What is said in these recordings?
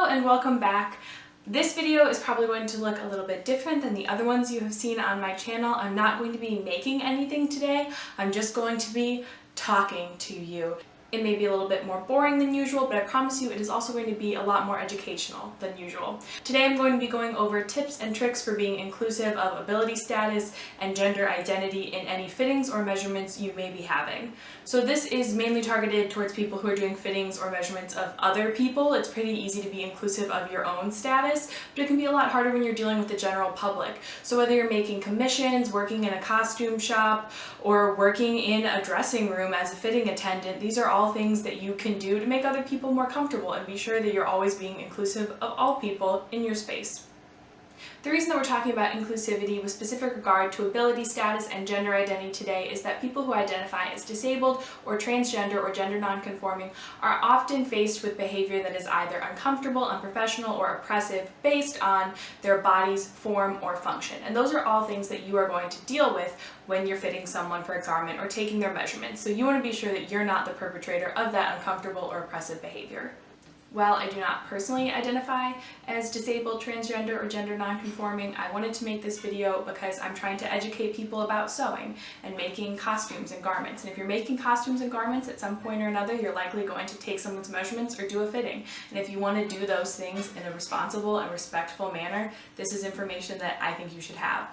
and welcome back. This video is probably going to look a little bit different than the other ones you have seen on my channel. I'm not going to be making anything today. I'm just going to be talking to you. It may be a little bit more boring than usual, but I promise you it is also going to be a lot more educational than usual. Today I'm going to be going over tips and tricks for being inclusive of ability status and gender identity in any fittings or measurements you may be having. So this is mainly targeted towards people who are doing fittings or measurements of other people. It's pretty easy to be inclusive of your own status, but it can be a lot harder when you're dealing with the general public. So whether you're making commissions, working in a costume shop, or working in a dressing room as a fitting attendant, these are all things that you can do to make other people more comfortable and be sure that you're always being inclusive of all people in your space. The reason that we're talking about inclusivity with specific regard to ability status and gender identity today is that people who identify as disabled or transgender or gender nonconforming are often faced with behavior that is either uncomfortable, unprofessional, or oppressive based on their body's form or function. And those are all things that you are going to deal with when you're fitting someone for a garment or taking their measurements. So you want to be sure that you're not the perpetrator of that uncomfortable or oppressive behavior. While I do not personally identify as disabled, transgender, or gender nonconforming, I wanted to make this video because I'm trying to educate people about sewing and making costumes and garments. And if you're making costumes and garments at some point or another, you're likely going to take someone's measurements or do a fitting. And if you want to do those things in a responsible and respectful manner, this is information that I think you should have.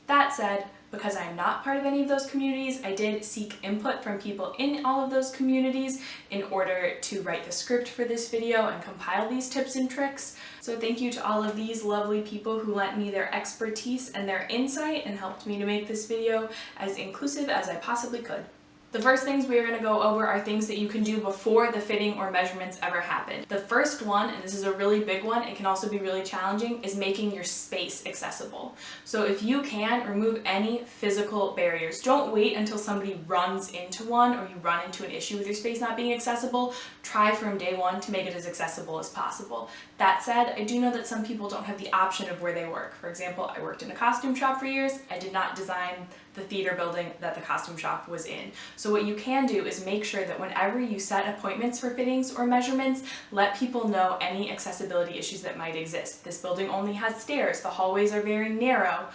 That said, because I'm not part of any of those communities, I did seek input from people in all of those communities in order to write the script for this video and compile these tips and tricks. So thank you to all of these lovely people who lent me their expertise and their insight and helped me to make this video as inclusive as I possibly could. The first things we are going to go over are things that you can do before the fitting or measurements ever happen. The first one, and this is a really big one, it can also be really challenging, is making your space accessible. So if you can, remove any physical barriers. Don't wait until somebody runs into one or you run into an issue with your space not being accessible. Try from day one to make it as accessible as possible. That said, I do know that some people don't have the option of where they work. For example, I worked in a costume shop for years. I did not design the theater building that the costume shop was in. So what you can do is make sure that whenever you set appointments for fittings or measurements, let people know any accessibility issues that might exist. This building only has stairs, the hallways are very narrow,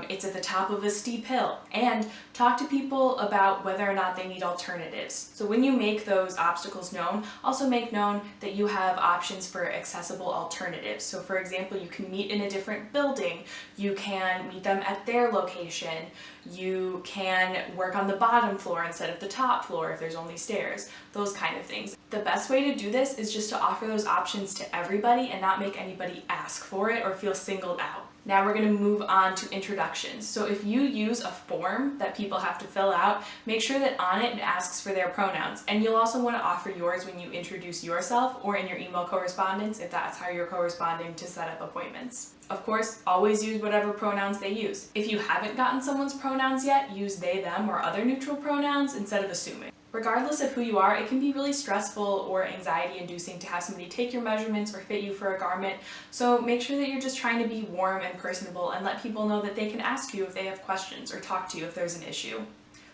it's at the top of a steep hill, and talk to people about whether or not they need alternatives. So when you make those obstacles known, also make known that you have options for accessible alternatives. So for example, you can meet in a different building, you can meet them at their location, you can work on the bottom floor instead of the top floor if there's only stairs, those kind of things. The best way to do this is just to offer those options to everybody and not make anybody ask for it or feel singled out. Now we're going to move on to introductions. So if you use a form that people have to fill out, make sure that on it asks for their pronouns. And you'll also want to offer yours when you introduce yourself or in your email correspondence if that's how you're corresponding to set up appointments. Of course, always use whatever pronouns they use. If you haven't gotten someone's pronouns yet, use they, them, or other neutral pronouns instead of assuming. Regardless of who you are, it can be really stressful or anxiety-inducing to have somebody take your measurements or fit you for a garment, so make sure that you're just trying to be warm and personable and let people know that they can ask you if they have questions or talk to you if there's an issue.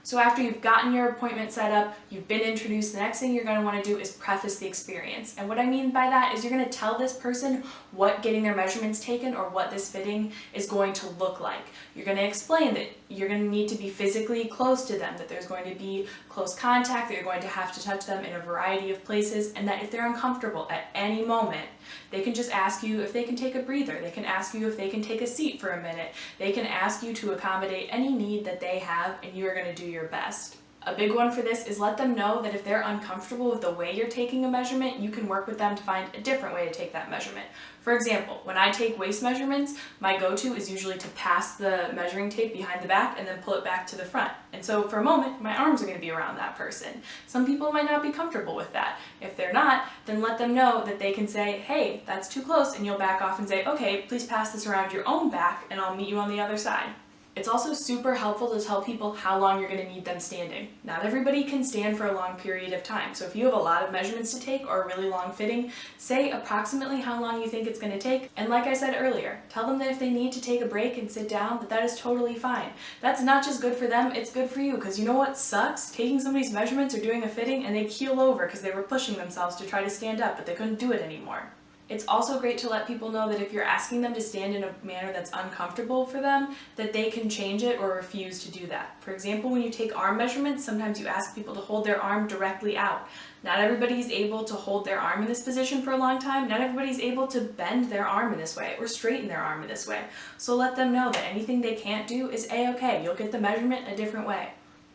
So after you've gotten your appointment set up, you've been introduced, the next thing you're going to want to do is preface the experience. And what I mean by that is you're going to tell this person what getting their measurements taken or what this fitting is going to look like. You're going to explain that you're going to need to be physically close to them, that there's going to be close contact, that you're going to have to touch them in a variety of places, and that if they're uncomfortable at any moment, they can just ask you if they can take a breather. They can ask you if they can take a seat for a minute. They can ask you to accommodate any need that they have, and you are going to do your best. A big one for this is let them know that if they're uncomfortable with the way you're taking a measurement, you can work with them to find a different way to take that measurement. For example, when I take waist measurements, my go-to is usually to pass the measuring tape behind the back and then pull it back to the front. And so for a moment, my arms are going to be around that person. Some people might not be comfortable with that. If they're not, then let them know that they can say, hey, that's too close, and you'll back off and say, okay, please pass this around your own back and I'll meet you on the other side. It's also super helpful to tell people how long you're going to need them standing. Not everybody can stand for a long period of time, so if you have a lot of measurements to take or a really long fitting, say approximately how long you think it's going to take, and like I said earlier, tell them that if they need to take a break and sit down, that is totally fine. That's not just good for them, it's good for you, because you know what sucks? Taking somebody's measurements or doing a fitting and they keel over because they were pushing themselves to try to stand up, but they couldn't do it anymore. It's also great to let people know that if you're asking them to stand in a manner that's uncomfortable for them, that they can change it or refuse to do that. For example, when you take arm measurements, sometimes you ask people to hold their arm directly out. Not everybody's able to hold their arm in this position for a long time. Not everybody's able to bend their arm in this way or straighten their arm in this way. So let them know that anything they can't do is a-okay. You'll get the measurement a different way.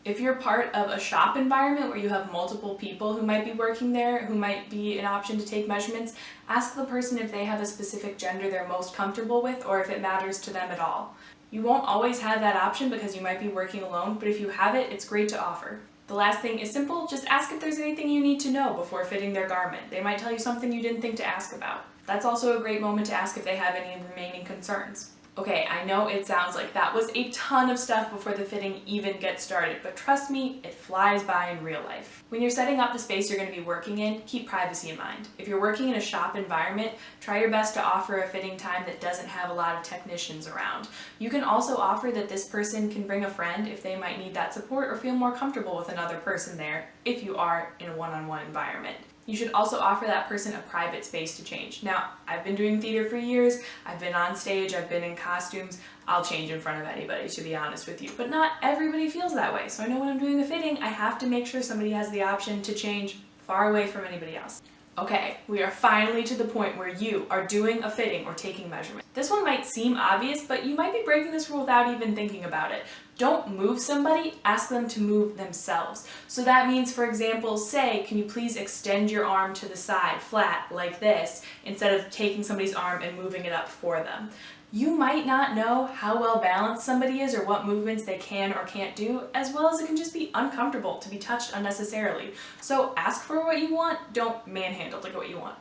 If you're part of a shop environment where you have multiple people who might be working there, who might be an option to take measurements, ask the person if they have a specific gender they're most comfortable with or if it matters to them at all. You won't always have that option because you might be working alone, but if you have it, it's great to offer. The last thing is simple, just ask if there's anything you need to know before fitting their garment. They might tell you something you didn't think to ask about. That's also a great moment to ask if they have any remaining concerns. Okay, I know it sounds like that was a ton of stuff before the fitting even gets started, but trust me, it flies by in real life. When you're setting up the space you're going to be working in, keep privacy in mind. If you're working in a shop environment, try your best to offer a fitting time that doesn't have a lot of technicians around. You can also offer that this person can bring a friend if they might need that support or feel more comfortable with another person there if you are in a one-on-one environment. You should also offer that person a private space to change. Now, I've been doing theater for years, I've been on stage, I've been in costumes, I'll change in front of anybody, to be honest with you. But not everybody feels that way, so I know when I'm doing a fitting, I have to make sure somebody has the option to change far away from anybody else. Okay, we are finally to the point where you are doing a fitting or taking measurements. This one might seem obvious, but you might be breaking this rule without even thinking about it. Don't move somebody, ask them to move themselves. So that means, for example, say, can you please extend your arm to the side, flat, like this, instead of taking somebody's arm and moving it up for them. You might not know how well balanced somebody is or what movements they can or can't do, as well as it can just be uncomfortable to be touched unnecessarily. So ask for what you want, don't manhandle to get what you want.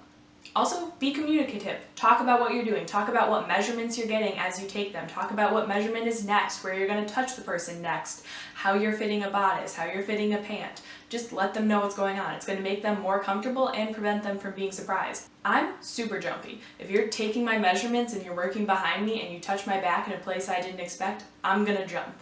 Also, be communicative. Talk about what you're doing. Talk about what measurements you're getting as you take them. Talk about what measurement is next, where you're going to touch the person next, how you're fitting a bodice, how you're fitting a pant. Just let them know what's going on. It's going to make them more comfortable and prevent them from being surprised. I'm super jumpy. If you're taking my measurements and you're working behind me and you touch my back in a place I didn't expect, I'm going to jump.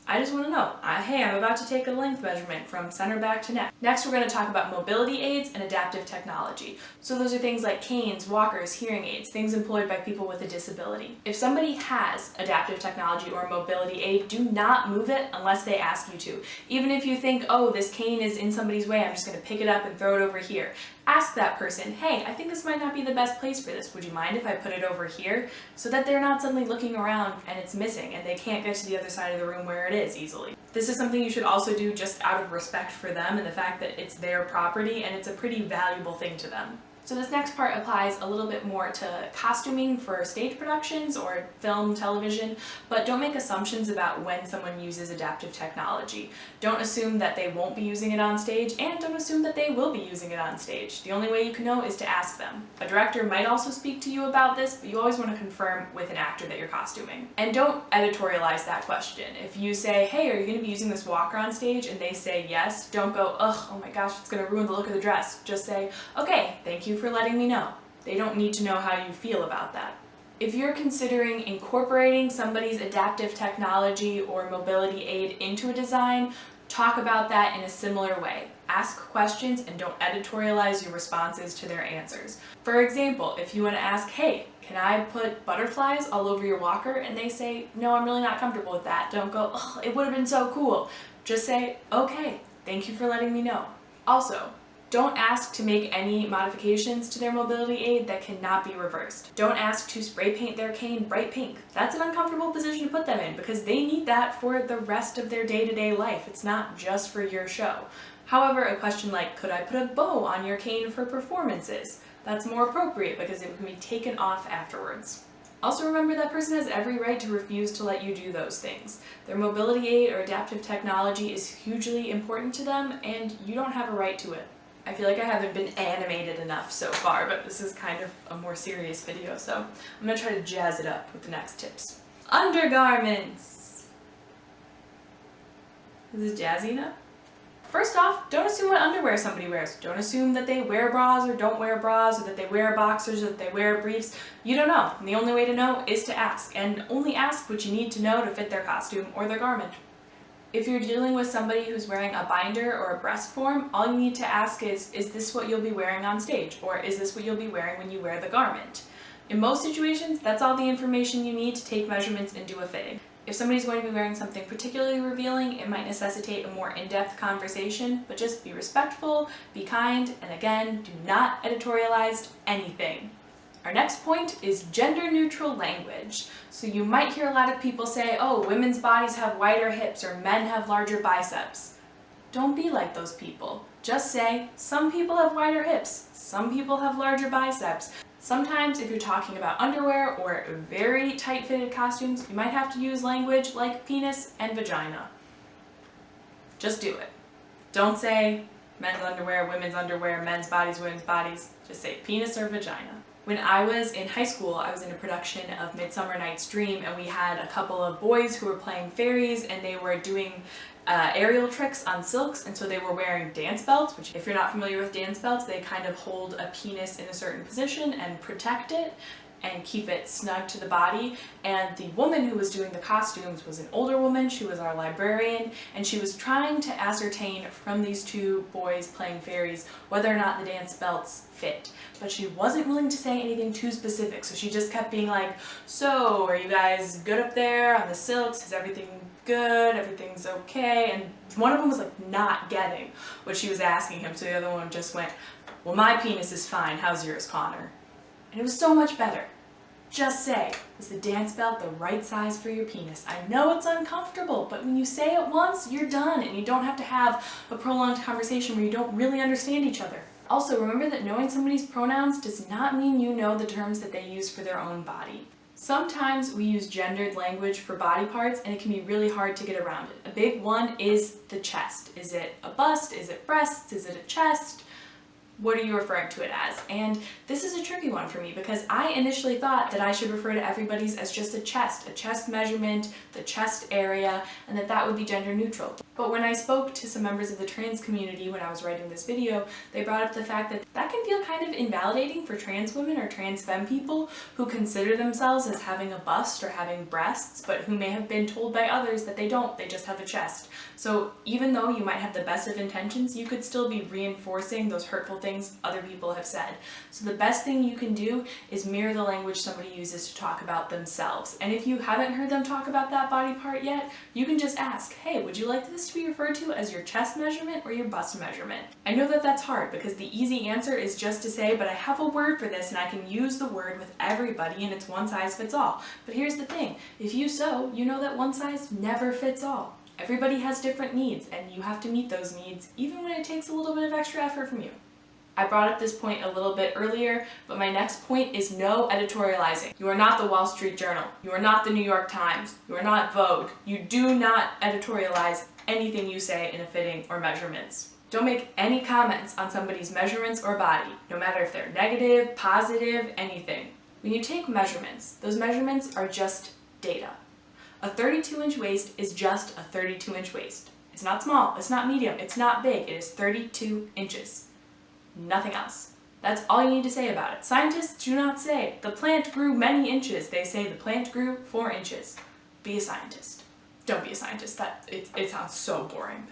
I just want to know, hey, I'm about to take a length measurement from center back to neck. Next, we're going to talk about mobility aids and adaptive technology. So those are things like canes, walkers, hearing aids, things employed by people with a disability. If somebody has adaptive technology or a mobility aid, do not move it unless they ask you to. Even if you think, oh, this cane is in somebody's way, I'm just going to pick it up and throw it over here. Ask that person, hey, I think this might not be the best place for this. Would you mind if I put it over here? So that they're not suddenly looking around and it's missing and they can't get to the other side of the room where it is easily. This is something you should also do just out of respect for them and the fact that it's their property and it's a pretty valuable thing to them. So this next part applies a little bit more to costuming for stage productions or film, television, but don't make assumptions about when someone uses adaptive technology. Don't assume that they won't be using it on stage, and don't assume that they will be using it on stage. The only way you can know is to ask them. A director might also speak to you about this, but you always want to confirm with an actor that you're costuming. And don't editorialize that question. If you say, hey, are you going to be using this walker on stage? And they say yes, don't go, ugh, oh my gosh, it's going to ruin the look of the dress. Just say, okay, thank you for letting me know. They don't need to know how you feel about that. If you're considering incorporating somebody's adaptive technology or mobility aid into a design, talk about that in a similar way. Ask questions and don't editorialize your responses to their answers. For example, if you want to ask, hey, can I put butterflies all over your walker? And they say, no, I'm really not comfortable with that. Don't go, oh, it would have been so cool. Just say, okay, thank you for letting me know. Also, don't ask to make any modifications to their mobility aid that cannot be reversed. Don't ask to spray paint their cane bright pink. That's an uncomfortable position to put them in because they need that for the rest of their day-to-day life. It's not just for your show. However, a question like, could I put a bow on your cane for performances? That's more appropriate because it can be taken off afterwards. Also remember that person has every right to refuse to let you do those things. Their mobility aid or adaptive technology is hugely important to them and you don't have a right to it. I feel like I haven't been animated enough so far, but this is kind of a more serious video, so I'm going to try to jazz it up with the next tips. Undergarments! Is it jazzy enough? First off, don't assume what underwear somebody wears. Don't assume that they wear bras or don't wear bras, or that they wear boxers or that they wear briefs. You don't know, and the only way to know is to ask, and only ask what you need to know to fit their costume or their garment. If you're dealing with somebody who's wearing a binder or a breast form, all you need to ask is this what you'll be wearing on stage? Or is this what you'll be wearing when you wear the garment? In most situations, that's all the information you need to take measurements and do a fitting. If somebody's going to be wearing something particularly revealing, it might necessitate a more in-depth conversation, but just be respectful, be kind, and again, do not editorialize anything. Our next point is gender-neutral language. So you might hear a lot of people say, oh, women's bodies have wider hips or men have larger biceps. Don't be like those people. Just say, some people have wider hips, some people have larger biceps. Sometimes if you're talking about underwear or very tight-fitted costumes, you might have to use language like penis and vagina. Just do it. Don't say men's underwear, men's bodies, women's bodies. Just say penis or vagina. When I was in high school, I was in a production of Midsummer Night's Dream, and we had a couple of boys who were playing fairies, and they were doing aerial tricks on silks, and so they were wearing dance belts, which if you're not familiar with dance belts, they kind of hold a penis in a certain position and protect it and keep it snug to the body. And the woman who was doing the costumes was an older woman. She was our librarian, and she was trying to ascertain from these two boys playing fairies whether or not the dance belts fit. But she wasn't willing to say anything too specific, so she just kept being like, so are you guys good up there on the silks? Is everything good? Everything's okay? And one of them was like not getting what she was asking him, so the other one just went, well, my penis is fine, how's yours, Connor? And it was so much better. Just say, is the dance belt the right size for your penis? I know it's uncomfortable, but when you say it once, you're done, and you don't have to have a prolonged conversation where you don't really understand each other. Also, remember that knowing somebody's pronouns does not mean you know the terms that they use for their own body. Sometimes we use gendered language for body parts, and it can be really hard to get around it. A big one is the chest. Is it a bust? Is it breasts? Is it a chest? What are you referring to it as? And this is a tricky one for me because I initially thought that I should refer to everybody's as just a chest measurement, the chest area, and that would be gender neutral. But when I spoke to some members of the trans community when I was writing this video, they brought up the fact that that can feel kind of invalidating for trans women or trans femme people who consider themselves as having a bust or having breasts, but who may have been told by others that they don't, they just have a chest. So even though you might have the best of intentions, you could still be reinforcing those hurtful things other people have said. So the best thing you can do is mirror the language somebody uses to talk about themselves. And if you haven't heard them talk about that body part yet, you can just ask, hey, would you like this to be referred to as your chest measurement or your bust measurement? I know that that's hard because the easy answer is just to say, but I have a word for this and I can use the word with everybody and it's one size fits all. But here's the thing, if you sew, you know that one size never fits all. Everybody has different needs and you have to meet those needs even when it takes a little bit of extra effort from you. I brought up this point a little bit earlier, but my next point is no editorializing. You are not the Wall Street Journal. You are not the New York Times. You are not Vogue. You do not editorialize anything you say in a fitting or measurements. Don't make any comments on somebody's measurements or body, no matter if they're negative, positive, anything. When you take measurements, those measurements are just data. A 32-inch waist is just a 32-inch waist. It's not small, it's not medium, it's not big, it is 32 inches. Nothing else. That's all you need to say about it. Scientists do not say, the plant grew many inches. They say the plant grew 4 inches. Be a scientist. Don't be a scientist. It sounds so boring.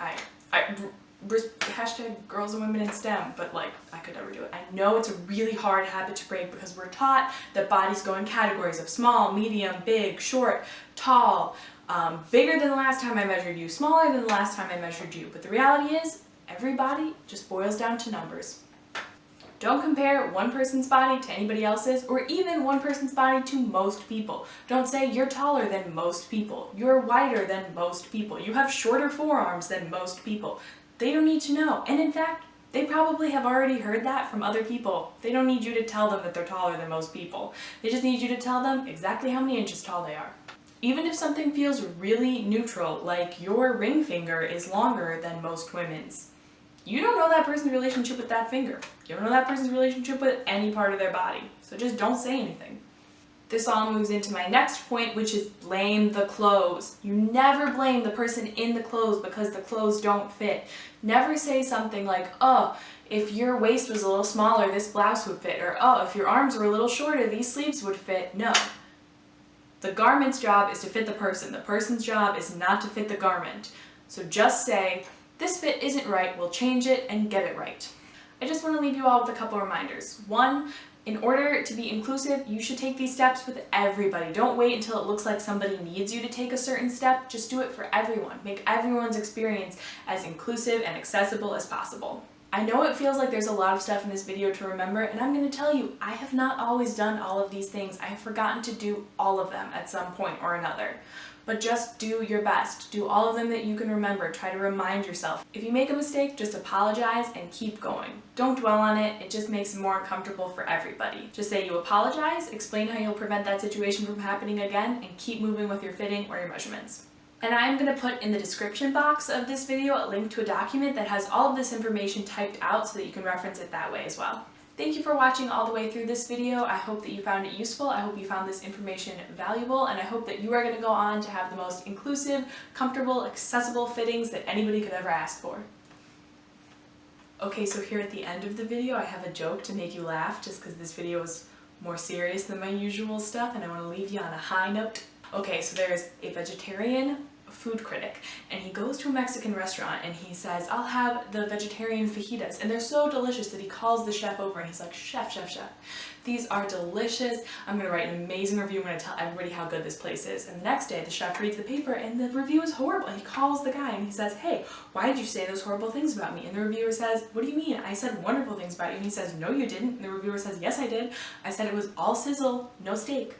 Hashtag girls and women in STEM, but like, I could never do it. I know it's a really hard habit to break because we're taught that bodies go in categories of small, medium, big, short, tall, bigger than the last time I measured you, smaller than the last time I measured you. But the reality is, every body just boils down to numbers. Don't compare one person's body to anybody else's, or even one person's body to most people. Don't say you're taller than most people, you're wider than most people, you have shorter forearms than most people. They don't need to know. And in fact, they probably have already heard that from other people. They don't need you to tell them that they're taller than most people. They just need you to tell them exactly how many inches tall they are. Even if something feels really neutral, like your ring finger is longer than most women's, you don't know that person's relationship with that finger. You don't know that person's relationship with any part of their body. So just don't say anything. This all moves into my next point, which is blame the clothes. You never blame the person in the clothes because the clothes don't fit. Never say something like, oh, if your waist was a little smaller, this blouse would fit. Or, oh, if your arms were a little shorter, these sleeves would fit. No. The garment's job is to fit the person. The person's job is not to fit the garment. So just say, this fit isn't right, we'll change it and get it right. I just want to leave you all with a couple reminders. One, in order to be inclusive, you should take these steps with everybody. Don't wait until it looks like somebody needs you to take a certain step. Just do it for everyone. Make everyone's experience as inclusive and accessible as possible. I know it feels like there's a lot of stuff in this video to remember, and I'm going to tell you, I have not always done all of these things. I have forgotten to do all of them at some point or another. But just do your best. Do all of them that you can remember. Try to remind yourself. If you make a mistake, just apologize and keep going. Don't dwell on it. It just makes it more uncomfortable for everybody. Just say you apologize, explain how you'll prevent that situation from happening again, and keep moving with your fitting or your measurements. And I'm going to put in the description box of this video a link to a document that has all of this information typed out so that you can reference it that way as well. Thank you for watching all the way through this video. I hope that you found it useful. I hope you found this information valuable, and I hope that you are going to go on to have the most inclusive, comfortable, accessible fittings that anybody could ever ask for. Okay, so here at the end of the video, I have a joke to make you laugh, just because this video is more serious than my usual stuff, and I want to leave you on a high note. Okay, so there's a vegetarian food critic, and he goes to a Mexican restaurant and he says, I'll have the vegetarian fajitas, and they're so delicious that he calls the chef over and he's like, chef, these are delicious. I'm gonna write an amazing review. I'm gonna tell everybody how good this place is. And the next day the chef reads the paper and the review is horrible, and he calls the guy and he says, hey, why did you say those horrible things about me? And the reviewer says, what do you mean? I said wonderful things about you. And he says, no you didn't. And the reviewer says, yes I did. I said it was all sizzle, no steak.